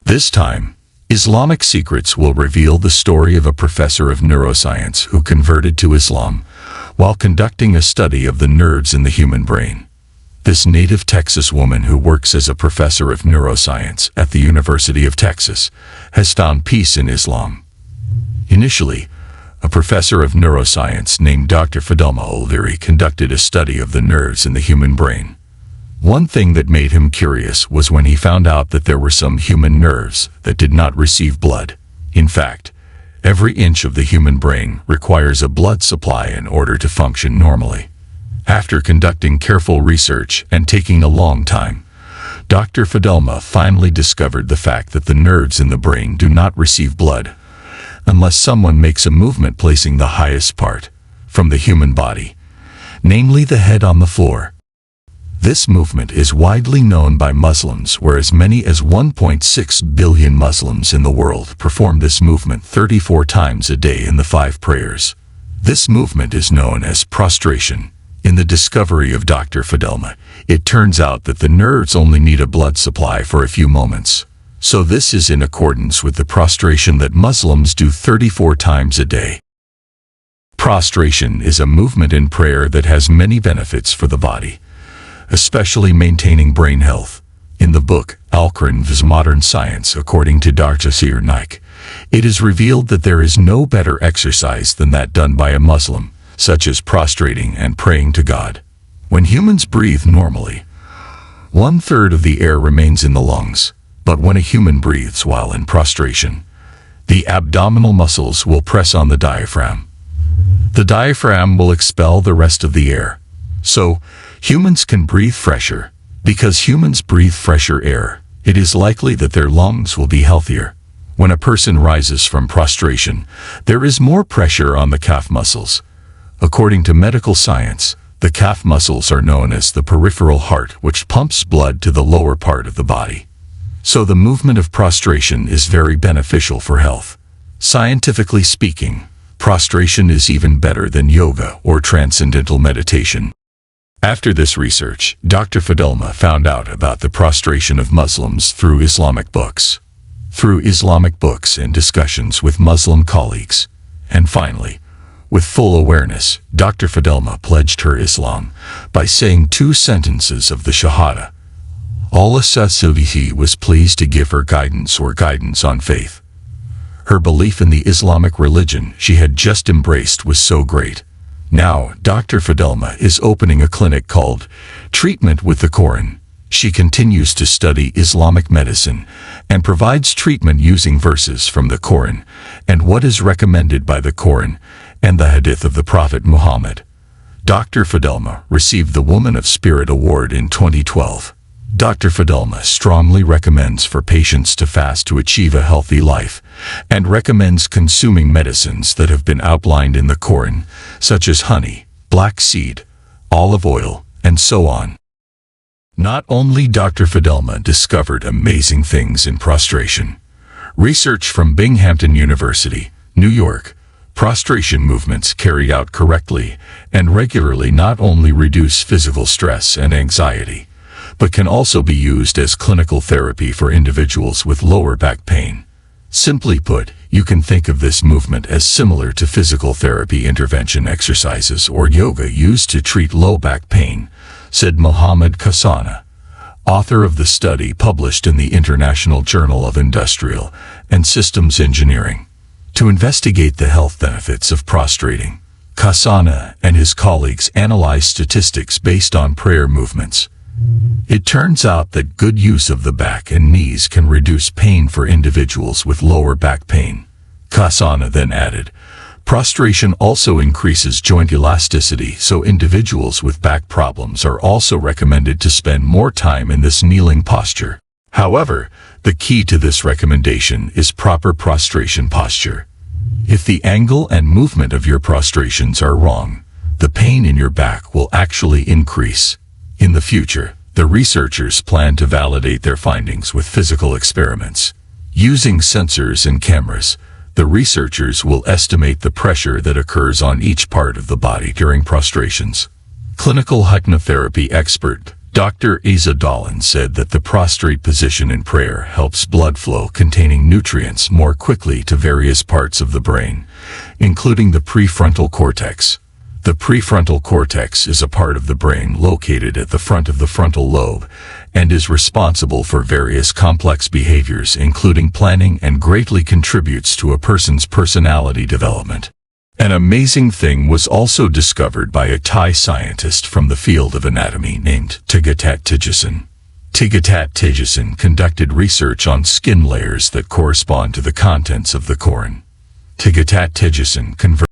This time, Islamic Secrets will reveal the story of a professor of neuroscience who converted to Islam while conducting a study of the nerves in the human brain. This native Texas woman who works as a professor of neuroscience at the University of Texas has found peace in Islam. Initially, a professor of neuroscience named Dr. Fidelma O'Leary conducted a study of the nerves in the human brain. One thing that made him curious was when he found out that there were some human nerves that did not receive blood. In fact, every inch of the human brain requires a blood supply in order to function normally. After conducting careful research and taking a long time, Dr. Fidelma finally discovered the fact that the nerves in the brain do not receive blood unless someone makes a movement placing the highest part from the human body, namely the head on the floor. This movement is widely known by Muslims, where as many as 1.6 billion Muslims in the world perform this movement 34 times a day in the 5 prayers. This movement is known as prostration. In the discovery of Dr. Fidelma, it turns out that the nerves only need a blood supply for a few moments. So this is in accordance with the prostration that Muslims do 34 times a day. Prostration is a movement in prayer that has many benefits for the body, especially maintaining brain health. In the book, Al-Quran vs. Modern Science, according to Dr. Zakir Naik, it is revealed that there is no better exercise than that done by a Muslim, such as prostrating and praying to God. When humans breathe normally, 1/3 of the air remains in the lungs, but when a human breathes while in prostration, the abdominal muscles will press on the diaphragm. The diaphragm will expel the rest of the air. So, humans can breathe fresher. Because humans breathe fresher air, it is likely that their lungs will be healthier. When a person rises from prostration, there is more pressure on the calf muscles. According to medical science, the calf muscles are known as the peripheral heart, which pumps blood to the lower part of the body. So the movement of prostration is very beneficial for health. Scientifically speaking, prostration is even better than yoga or transcendental meditation. After this research, Dr. Fidelma found out about the prostration of Muslims through Islamic books, and discussions with Muslim colleagues. And finally, with full awareness, Dr. Fidelma pledged her Islam by saying 2 sentences of the Shahada. Allah Subhanahu was pleased to give her guidance on faith. Her belief in the Islamic religion she had just embraced was so great. Now, Dr. Fidelma is opening a clinic called Treatment with the Quran. She continues to study Islamic medicine and provides treatment using verses from the Quran and what is recommended by the Quran and the Hadith of the Prophet Muhammad. Dr. Fidelma received the Woman of Spirit Award in 2012. Dr. Fidelma strongly recommends for patients to fast to achieve a healthy life, and recommends consuming medicines that have been outlined in the Quran, such as honey, black seed, olive oil, and so on. Not only Dr. Fidelma discovered amazing things in prostration. Research from Binghamton University, New York, prostration movements carried out correctly and regularly not only reduce physical stress and anxiety, but can also be used as clinical therapy for individuals with lower back pain. Simply put, you can think of this movement as similar to physical therapy intervention exercises or yoga used to treat low back pain, said Mohammed Kasana, author of the study published in the International Journal of Industrial and Systems Engineering. To investigate the health benefits of prostrating, Kasana and his colleagues analyzed statistics based on prayer movements. It turns out that good use of the back and knees can reduce pain for individuals with lower back pain. Kasana then added, prostration also increases joint elasticity, so individuals with back problems are also recommended to spend more time in this kneeling posture. However, the key to this recommendation is proper prostration posture. If the angle and movement of your prostrations are wrong, the pain in your back will actually increase. In the future, the researchers plan to validate their findings with physical experiments. Using sensors and cameras, the researchers will estimate the pressure that occurs on each part of the body during prostrations. Clinical hypnotherapy expert Dr. Asa Dolan said that the prostrate position in prayer helps blood flow containing nutrients more quickly to various parts of the brain, including the prefrontal cortex. The prefrontal cortex is a part of the brain located at the front of the frontal lobe and is responsible for various complex behaviors, including planning, and greatly contributes to a person's personality development. An amazing thing was also discovered by a Thai scientist from the field of anatomy named Tigatat Tijasin. Tigatat Tijasin conducted research on skin layers that correspond to the contents of the corn. Tigatat Tijasin converted